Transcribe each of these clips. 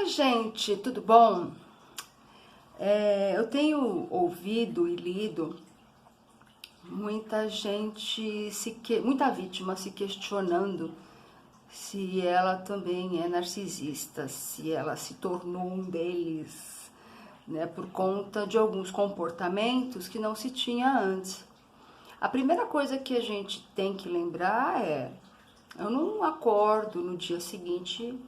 Oi, gente, tudo bom? Eu tenho ouvido e lido muita gente, muita vítima se questionando se ela também é narcisista, se ela se tornou um deles, né, por conta de alguns comportamentos que não se tinha antes. A primeira coisa que a gente tem que lembrar é: eu não acordo no dia seguinte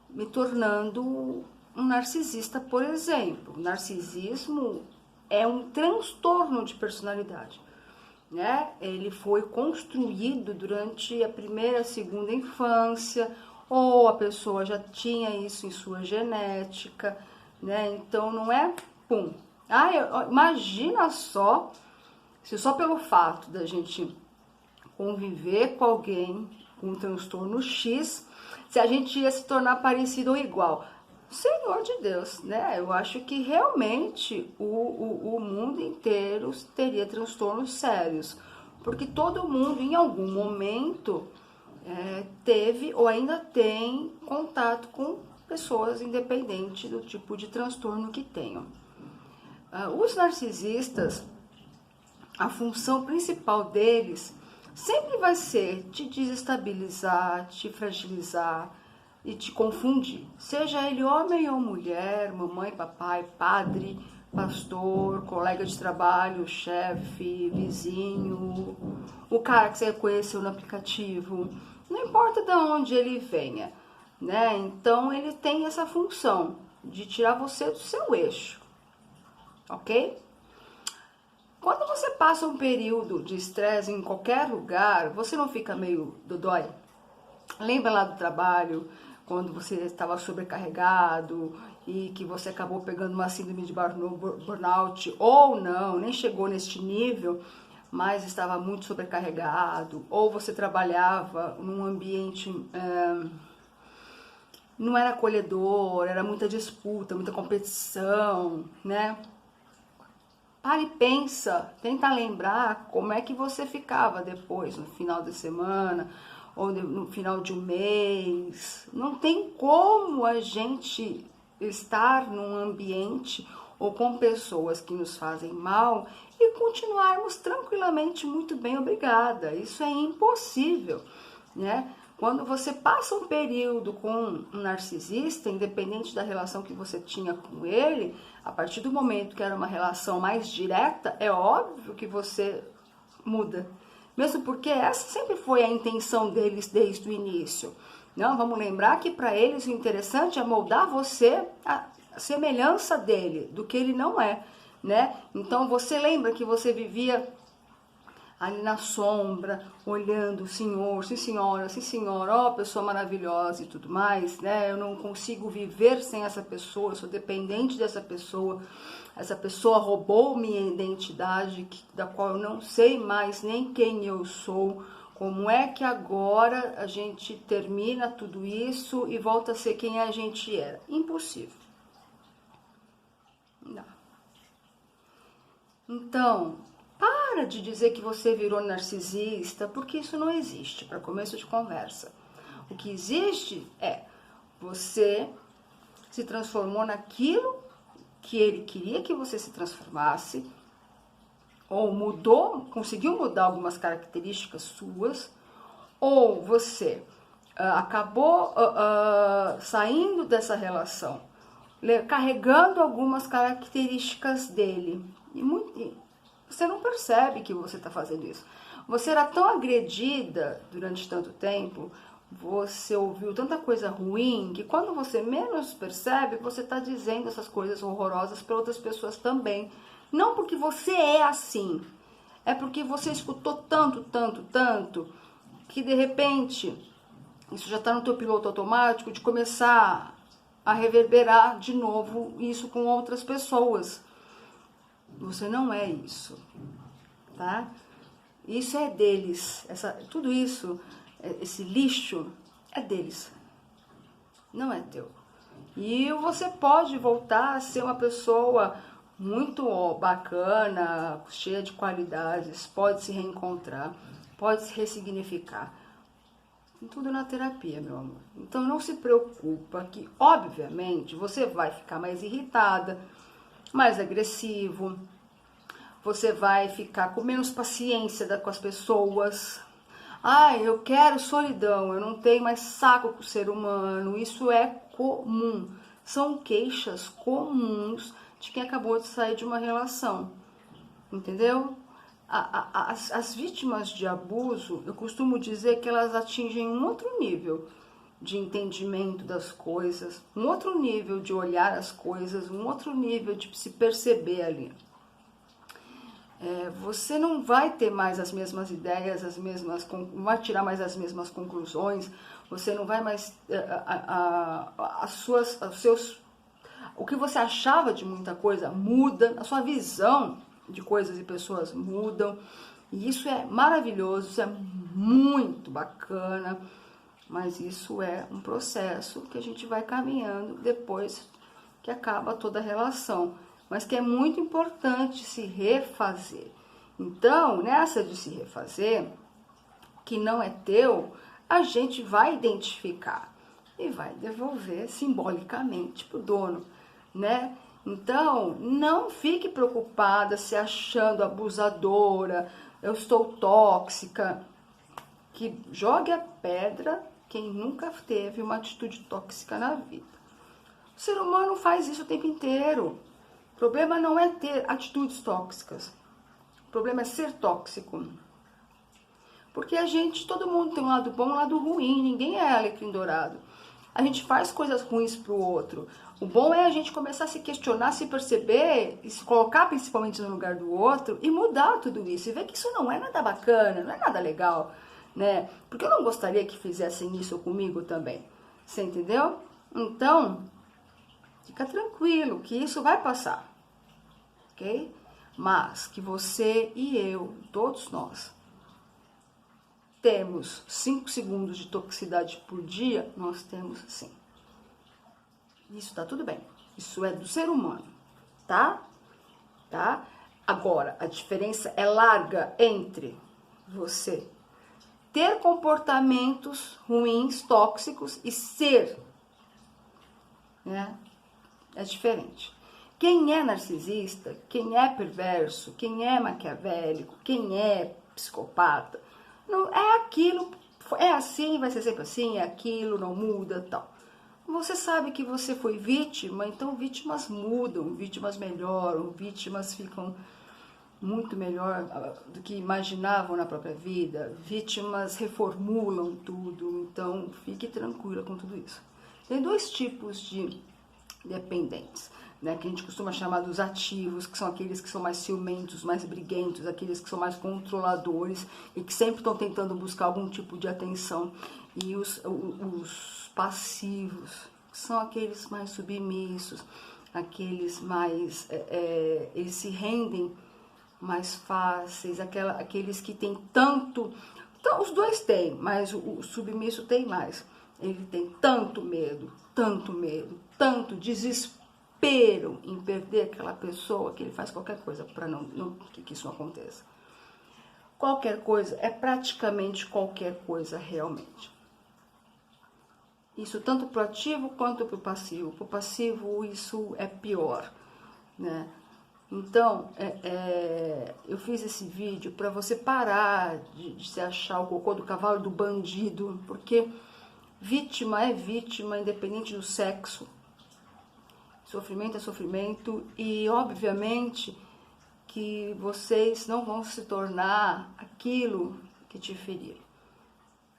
me tornando um narcisista, por exemplo. O narcisismo é um transtorno de personalidade, né? Ele foi construído durante a primeira, segunda infância, ou a pessoa já tinha isso em sua genética, né? Então não é pum. Imagina só, se só pelo fato da gente conviver com alguém com um transtorno X, se a gente ia se tornar parecido ou igual. Senhor de Deus, né? Eu acho que realmente o mundo inteiro teria transtornos sérios, porque todo mundo em algum momento teve ou ainda tem contato com pessoas, independente do tipo de transtorno que tenham. Os narcisistas, a função principal deles sempre vai ser te desestabilizar, te fragilizar e te confundir. Seja ele homem ou mulher, mamãe, papai, padre, pastor, colega de trabalho, chefe, vizinho, o cara que você conheceu no aplicativo, não importa de onde ele venha, né? Então ele tem essa função de tirar você do seu eixo, ok? Quando você passa um período de estresse em qualquer lugar, você não fica meio dodói? Lembra lá do trabalho, quando você estava sobrecarregado e que você acabou pegando uma síndrome de burnout, ou não, nem chegou neste nível, mas estava muito sobrecarregado, ou você trabalhava num ambiente não era acolhedor, era muita disputa, muita competição, né? Para e pensa, tenta lembrar como é que você ficava depois, no final de semana, ou no final de um mês. Não tem como a gente estar num ambiente ou com pessoas que nos fazem mal e continuarmos tranquilamente muito bem, obrigada. Isso é impossível, né? Quando você passa um período com um narcisista, independente da relação que você tinha com ele, a partir do momento que era uma relação mais direta, é óbvio que você muda. Mesmo porque essa sempre foi a intenção deles desde o início. Não, vamos lembrar que para eles o interessante é moldar você a semelhança dele, do que ele não é, né? Então você lembra que você vivia ali na sombra, olhando o senhor, sim senhora, ó, pessoa maravilhosa e tudo mais, né? Eu não consigo viver sem essa pessoa, eu sou dependente dessa pessoa, essa pessoa roubou minha identidade, da qual eu não sei mais nem quem eu sou. Como é que agora a gente termina tudo isso e volta a ser quem a gente era? Impossível. Não. Então, para de dizer que você virou narcisista, porque isso não existe, para começo de conversa. O que existe é você se transformou naquilo que ele queria que você se transformasse, ou mudou, conseguiu mudar algumas características suas, ou você acabou saindo dessa relação, carregando algumas características dele. E você não percebe que você está fazendo isso. Você era tão agredida durante tanto tempo, você ouviu tanta coisa ruim, que quando você menos percebe, você está dizendo essas coisas horrorosas para outras pessoas também. Não porque você é assim, é porque você escutou tanto, que de repente isso já está no teu piloto automático de começar a reverberar de novo isso com outras pessoas. Você não é isso, tá? Isso é deles, tudo isso, esse lixo é deles, não é teu. E você pode voltar a ser uma pessoa muito bacana, cheia de qualidades, pode se reencontrar, pode se ressignificar. Tudo na terapia, meu amor. Então não se preocupa que, obviamente, você vai ficar mais irritada, mais agressivo, você vai ficar com menos paciência com as pessoas. Ai, eu quero solidão, eu não tenho mais saco com o ser humano. Isso é comum. São queixas comuns de quem acabou de sair de uma relação. Entendeu? As vítimas de abuso, eu costumo dizer que elas atingem um outro nível de entendimento das coisas, um outro nível de olhar as coisas, um outro nível de se perceber ali. Você não vai ter mais as mesmas ideias, não vai tirar mais as mesmas conclusões, você não vai mais o que você achava de muita coisa muda, a sua visão de coisas e pessoas mudam, e isso é maravilhoso, isso é muito bacana, mas isso é um processo que a gente vai caminhando depois que acaba toda a relação, mas que é muito importante se refazer. Então, nessa de se refazer, que não é teu, a gente vai identificar e vai devolver simbolicamente pro dono, né? Então, não fique preocupada se achando abusadora, eu estou tóxica, que jogue a pedra quem nunca teve uma atitude tóxica na vida. O ser humano faz isso o tempo inteiro. O problema não é ter atitudes tóxicas, o problema é ser tóxico. Porque todo mundo tem um lado bom e um lado ruim, ninguém é alecrim dourado. A gente faz coisas ruins pro outro. O bom é a gente começar a se questionar, se perceber, e se colocar principalmente no lugar do outro e mudar tudo isso. E ver que isso não é nada bacana, não é nada legal, né? Porque eu não gostaria que fizessem isso comigo também. Você entendeu? Então, fica tranquilo que isso vai passar, ok? Mas que você e eu, todos nós, temos 5 segundos de toxicidade por dia, nós temos sim. Isso tá tudo bem. Isso é do ser humano, tá? Tá? Agora, a diferença é larga entre você ter comportamentos ruins, tóxicos e ser, né? É diferente. Quem é narcisista, quem é perverso, quem é maquiavélico, quem é psicopata, não é aquilo, é assim, vai ser sempre assim, é aquilo, não muda, tal. Você sabe que você foi vítima, então vítimas mudam, vítimas melhoram, vítimas ficam muito melhor do que imaginavam na própria vida, vítimas reformulam tudo, então fique tranquila com tudo isso. Tem 2 tipos de dependentes, né, que a gente costuma chamar dos ativos, que são aqueles que são mais ciumentos, mais briguentos, aqueles que são mais controladores e que sempre estão tentando buscar algum tipo de atenção. E os passivos, que são aqueles mais submissos, aqueles mais, eles se rendem mais fáceis, aqueles que têm tanto... Então, os 2 têm, mas o submisso tem mais. Ele tem tanto medo, tanto desespero em perder aquela pessoa que ele faz qualquer coisa para que isso não aconteça. Qualquer coisa, é praticamente qualquer coisa realmente. Isso tanto para o ativo quanto para o passivo. Para o passivo isso é pior, né? Então, eu fiz esse vídeo para você parar de se achar o cocô do cavalo do bandido, porque vítima é vítima, independente do sexo. Sofrimento é sofrimento e, obviamente, que vocês não vão se tornar aquilo que te feriram.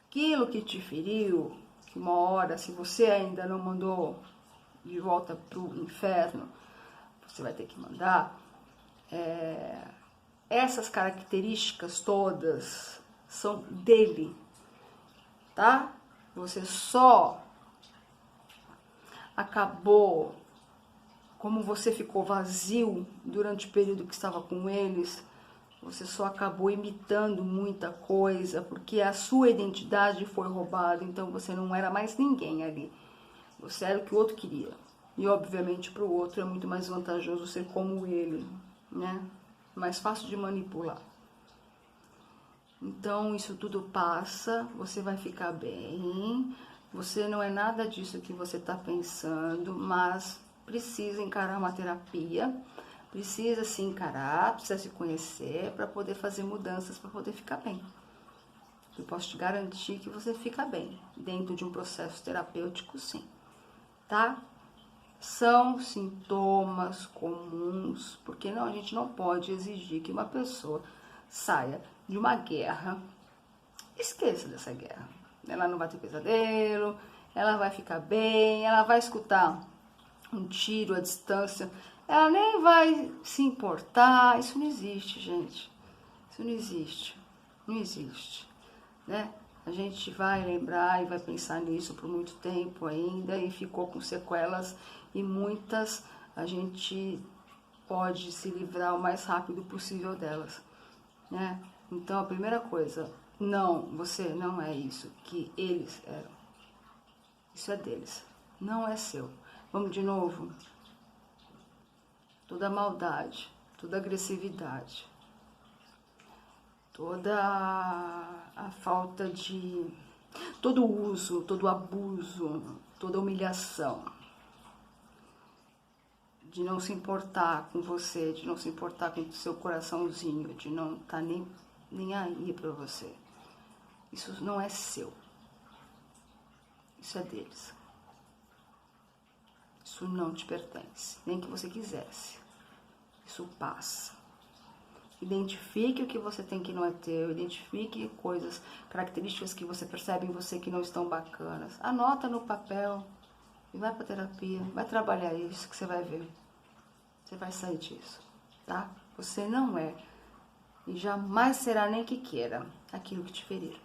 Aquilo que te feriu, que uma hora, se você ainda não mandou de volta para o inferno, você vai ter que mandar. Essas características todas são dele, tá? Você só acabou, como você ficou vazio durante o período que estava com eles, você só acabou imitando muita coisa, porque a sua identidade foi roubada, então você não era mais ninguém ali. Você era o que o outro queria. E, obviamente, para o outro é muito mais vantajoso ser como ele, né? Mais fácil de manipular. Então, isso tudo passa, você vai ficar bem, você não é nada disso que você está pensando, mas precisa encarar uma terapia, precisa se encarar, precisa se conhecer para poder fazer mudanças, para poder ficar bem. Eu posso te garantir que você fica bem, dentro de um processo terapêutico, sim, tá? São sintomas comuns, porque não, a gente não pode exigir que uma pessoa saia de uma guerra, esqueça dessa guerra. Ela não vai ter pesadelo, ela vai ficar bem, ela vai escutar um tiro à distância, ela nem vai se importar. Isso não existe, gente. Isso não existe. Não existe, né? A gente vai lembrar e vai pensar nisso por muito tempo ainda e ficou com sequelas e muitas a gente pode se livrar o mais rápido possível delas, né? Então a primeira coisa, não, você não é isso que eles eram. Isso é deles, não é seu. Vamos de novo? Toda maldade, toda agressividade, toda a falta de... todo uso, todo abuso, toda humilhação, de não se importar com você, de não se importar com o seu coraçãozinho, de não estar nem aí pra você. Isso não é seu. Isso é deles. Isso não te pertence, nem que você quisesse. Isso passa. Identifique o que você tem que não é teu, identifique coisas, características que você percebe em você que não estão bacanas. Anota no papel e vai pra terapia, vai trabalhar isso que você vai ver. Você vai sair disso, tá? Você não é e jamais será nem que queira aquilo que te ferir.